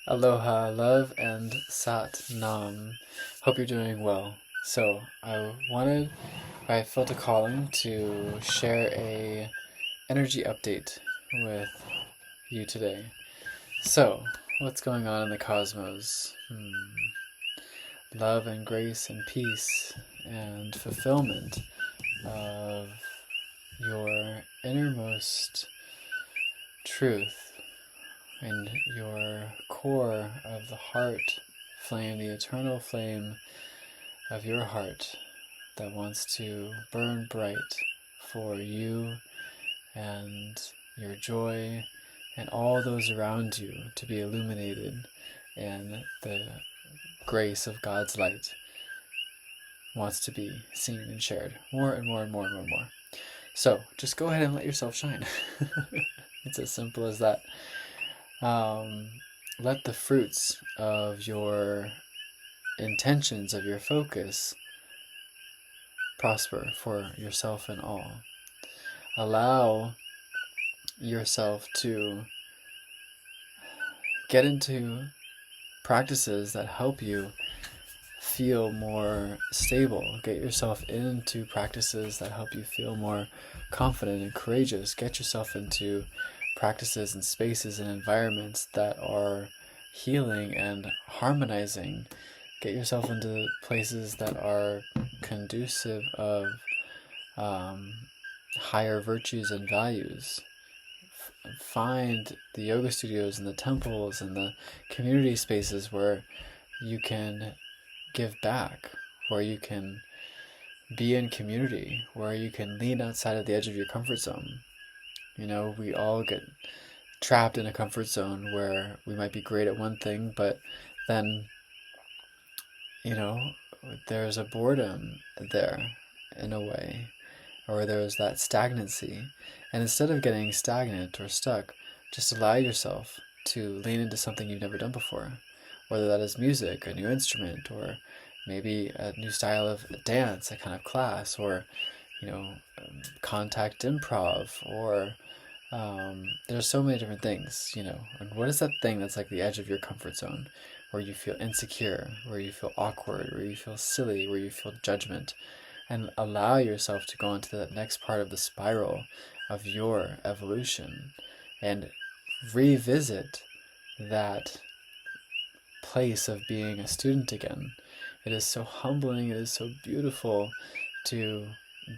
Aloha, love, and Sat Nam. Hope you're doing well. So, I felt a calling to share a energy update with you today. So, what's going on in the cosmos? Love and grace and peace and fulfillment of your innermost truth and your core of the heart flame, the eternal flame of your heart that wants to burn bright for you and your joy and all those around you to be illuminated in the grace of God's light wants to be seen and shared more and more and more and more and more. So just go ahead and let yourself shine. It's as simple as that. Um, let the fruits of your intentions, of your focus, prosper for yourself and all. Allow yourself to get into practices that help you feel more stable. Get yourself into practices that help you feel more confident and courageous. Get yourself into practices and spaces and environments that are healing and harmonizing. Get yourself into places that are conducive of um, higher virtues and values. Find the yoga studios and the temples and the community spaces where you can give back, where you can be in community, where you can lean outside of the edge of your comfort zone. You know, we all get trapped in a comfort zone where we might be great at one thing, but then, you know, there's a boredom there in a way, or there's that stagnancy. And instead of getting stagnant or stuck, just allow yourself to lean into something you've never done before, whether that is music, a new instrument, or maybe a new style of dance, a kind of class, or contact improv, or there's so many different things, And what is that thing that's like the edge of your comfort zone, where you feel insecure, where you feel awkward, where you feel silly, where you feel judgment? And allow yourself to go into that next part of the spiral of your evolution and revisit that place of being a student again. It is so humbling, it is so beautiful to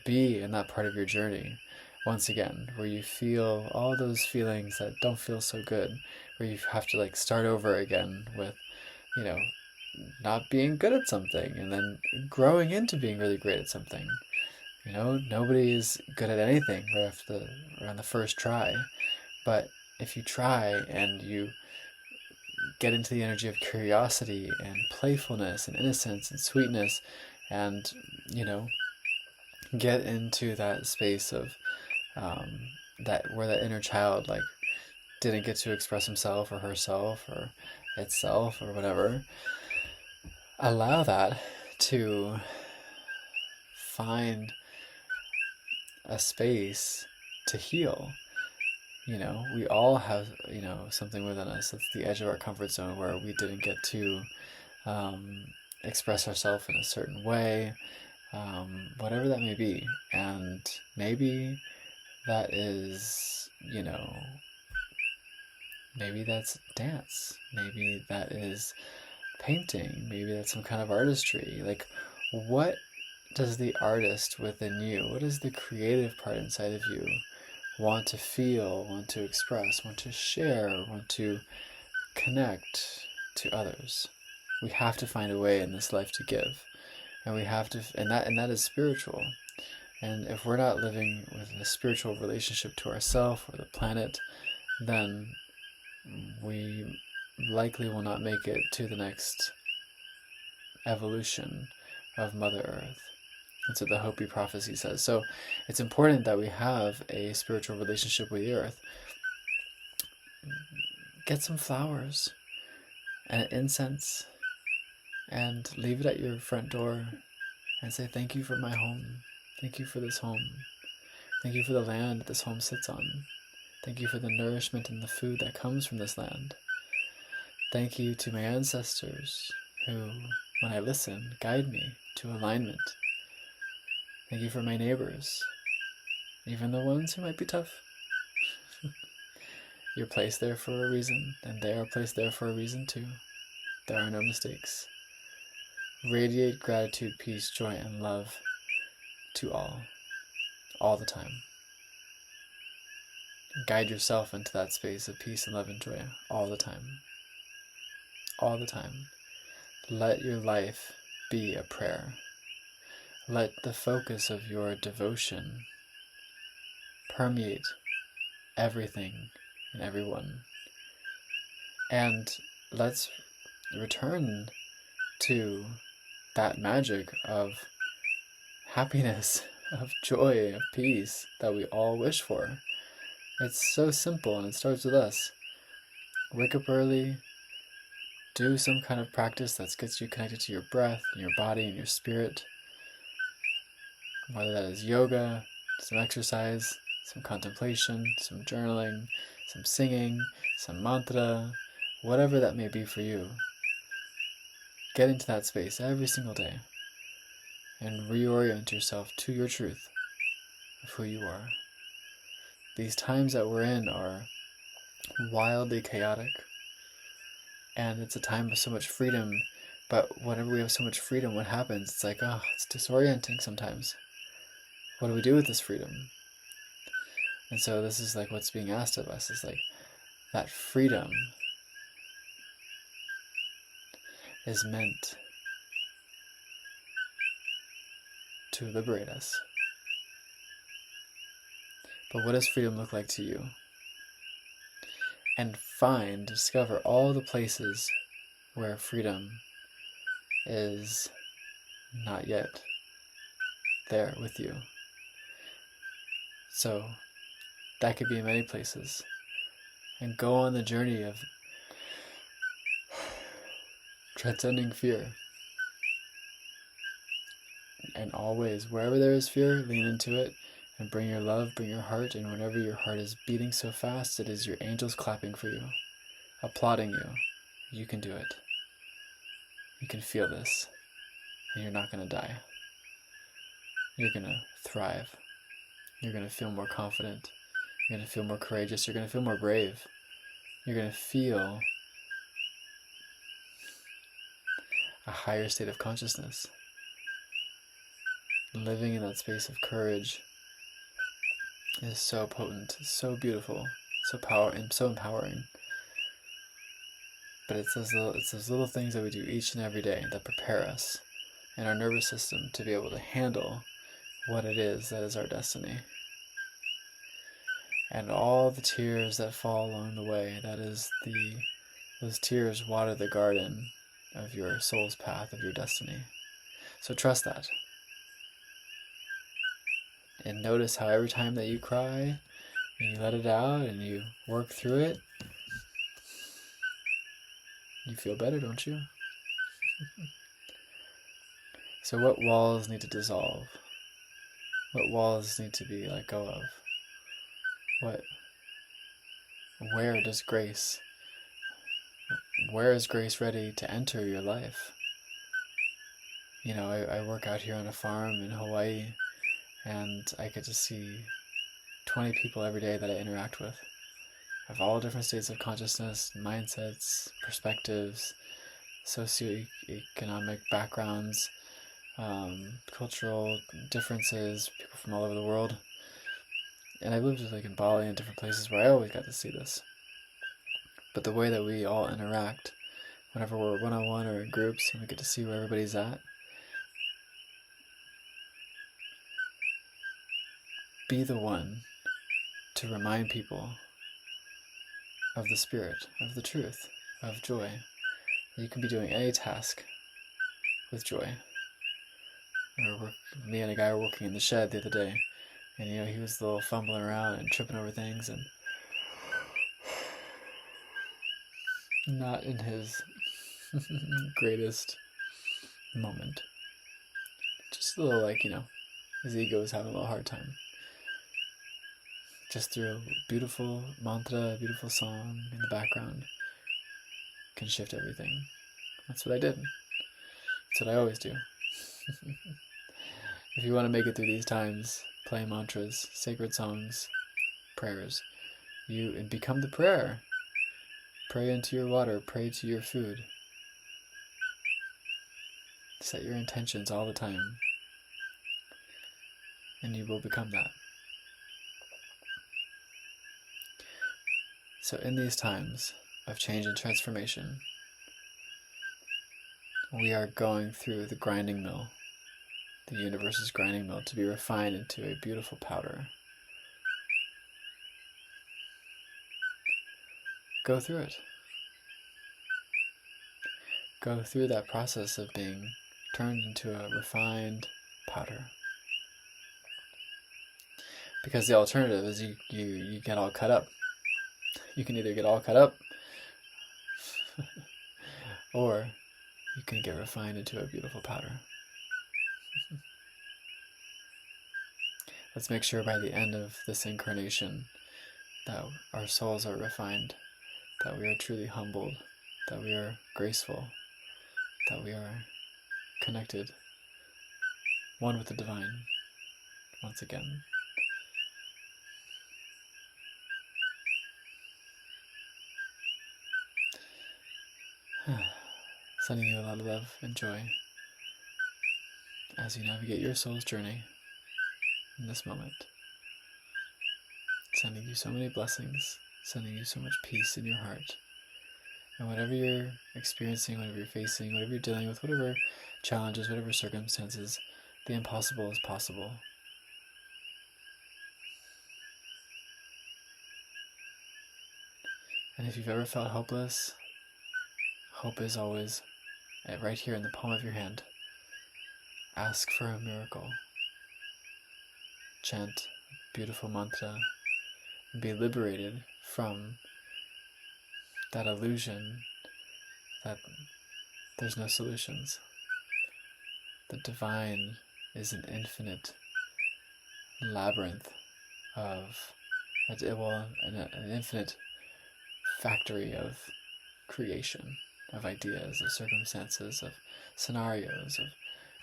be in that part of your journey once again, where you feel all those feelings that don't feel so good, where you have to like start over again with, you know, not being good at something and then growing into being really great at something. Nobody is good at anything right on the first try. But if you try and you get into the energy of curiosity and playfulness and innocence and sweetness and, you know, get into that space of that where that inner child like didn't get to express himself or herself or itself or whatever, allow that to find a space to heal. We all have, something within us that's the edge of our comfort zone where we didn't get to um, express ourselves in a certain way, whatever that may be. And maybe that is, maybe that's dance. Maybe that is painting. Maybe that's some kind of artistry. Like, what does the artist within you, what is the creative part inside of you want to feel, want to express, want to share, want to connect to others? We have to find a way in this life to give, and we have to, and that is spiritual. And if we're not living with a spiritual relationship to ourselves or the planet, then we likely will not make it to the next evolution of Mother Earth. That's what the Hopi prophecy says. So it's important that we have a spiritual relationship with the earth. Get some flowers and incense and leave it at your front door and say, thank you for my home. Thank you for this home. Thank you for the land that this home sits on. Thank you for the nourishment and the food that comes from this land. Thank you to my ancestors who, when I listen, guide me to alignment. Thank you for my neighbors, even the ones who might be tough. You're placed there for a reason, and they are placed there for a reason too. There are no mistakes. Radiate gratitude, peace, joy, and love to all the time. Guide yourself into that space of peace and love and joy all the time. All the time. Let your life be a prayer. Let the focus of your devotion permeate everything and everyone. And let's return to that magic of happiness, of joy, of peace that we all wish for. It's so simple, and it starts with us. Wake up early, do some kind of practice that gets you connected to your breath, and your body, and your spirit. Whether that is yoga, some exercise, some contemplation, some journaling, some singing, some mantra, whatever that may be for you. Get into that space every single day and reorient yourself to your truth of who you are. These times that we're in are wildly chaotic, and it's a time of so much freedom, but whenever we have so much freedom, what happens? It's like, oh, it's disorienting sometimes. What do we do with this freedom? And so this is like what's being asked of us, is like that freedom is meant to liberate us. But what does freedom look like to you? And discover all the places where freedom is not yet there with you. So that could be in many places. And go on the journey of transcending fear. And always, wherever there is fear, lean into it and bring your love, bring your heart, and whenever your heart is beating so fast, it is your angels clapping for you, applauding you. You can do it. You can feel this, and you're not going to die. You're going to thrive. You're going to feel more confident. You're going to feel more courageous. You're going to feel more brave. You're going to feel a higher state of consciousness. Living in that space of courage is so potent, so beautiful, so empowering. But it's those little things that we do each and every day that prepare us and our nervous system to be able to handle what it is that is our destiny. And all the tears that fall along the way, those tears water the garden of your soul's path, of your destiny. So trust that. And notice how every time that you cry, and you let it out, and you work through it, you feel better, don't you? So what walls need to dissolve? What walls need to be let go of? Where is grace ready to enter your life? You know, I work out here on a farm in Hawaii, and I get to see 20 people every day that I interact with, of all different states of consciousness, mindsets, perspectives, socioeconomic backgrounds, cultural differences, people from all over the world. And I lived like in Bali and different places where I always got to see this. But the way that we all interact, whenever we're one-on-one or in groups, and we get to see where everybody's at, be the one to remind people of the spirit, of the truth, of joy. You can be doing any task with joy. Me and a guy were working in the shed the other day, and he was a little fumbling around and tripping over things and not in his greatest moment. Just a little his ego is having a little hard time. Just through a beautiful mantra, a beautiful song in the background, can shift everything. That's what I did. That's what I always do. If you want to make it through these times, play mantras, sacred songs, prayers. You become the prayer. Pray into your water, pray to your food. Set your intentions all the time, and you will become that. So in these times of change and transformation, we are going through the grinding mill, the universe's grinding mill, to be refined into a beautiful powder. Go through it. Go through that process of being turned into a refined powder. Because the alternative is you get all cut up. You can either get all cut up or you can get refined into a beautiful powder. Let's make sure by the end of this incarnation that our souls are refined, that we are truly humbled, that we are graceful, that we are connected, one with the divine, once again. Sending you a lot of love and joy as you navigate your soul's journey in this moment. Sending you so many blessings, sending you so much peace in your heart. And whatever you're experiencing, whatever you're facing, whatever you're dealing with, whatever challenges, whatever circumstances, the impossible is possible. And if you've ever felt hopeless, hope is always right here in the palm of your hand. Ask for a miracle. Chant a beautiful mantra and be liberated from that illusion that there's no solutions. The divine is an infinite labyrinth of, an infinite factory of creation, of ideas, of circumstances, of scenarios.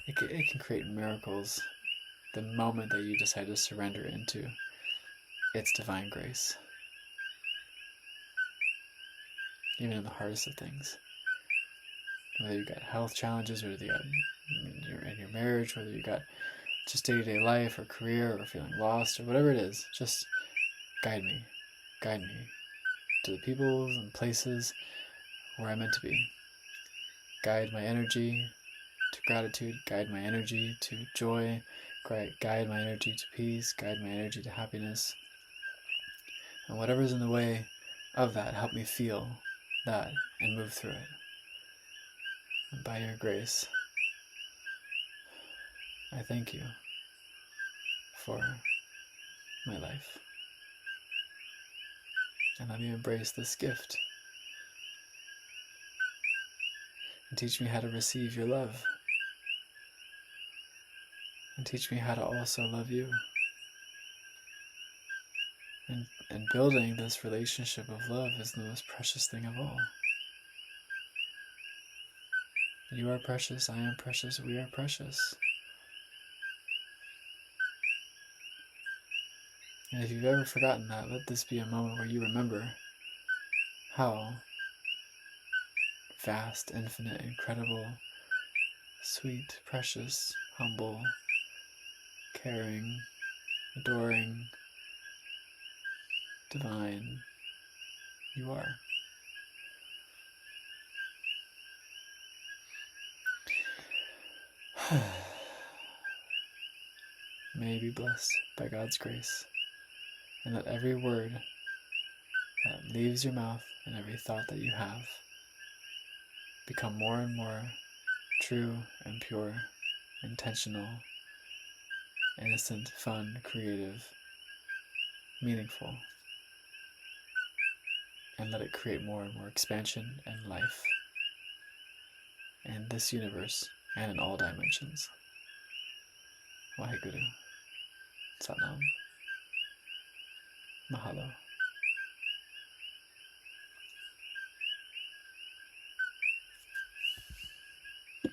It can create miracles the moment that you decide to surrender into its divine grace. Even in the hardest of things. Whether you got health challenges, whether you got in your marriage, whether you got just day-to-day life or career or feeling lost or whatever it is, just guide me to the people and places where I'm meant to be. Guide my energy to gratitude, guide my energy to joy, guide my energy to peace, guide my energy to happiness. And whatever's in the way of that, help me feel that and move through it. And by your grace, I thank you for my life. And let me embrace this gift. And teach me how to receive your love. And teach me how to also love you. And building this relationship of love is the most precious thing of all. You are precious, I am precious, we are precious. And if you've ever forgotten that, let this be a moment where you remember how vast, infinite, incredible, sweet, precious, humble, caring, adoring, divine you are. May you be blessed by God's grace, and let every word that leaves your mouth and every thought that you have become more and more true and pure, intentional, innocent, fun, creative, meaningful, and let it create more and more expansion and life in this universe and in all dimensions. Waheguru. Satnam. Mahalo.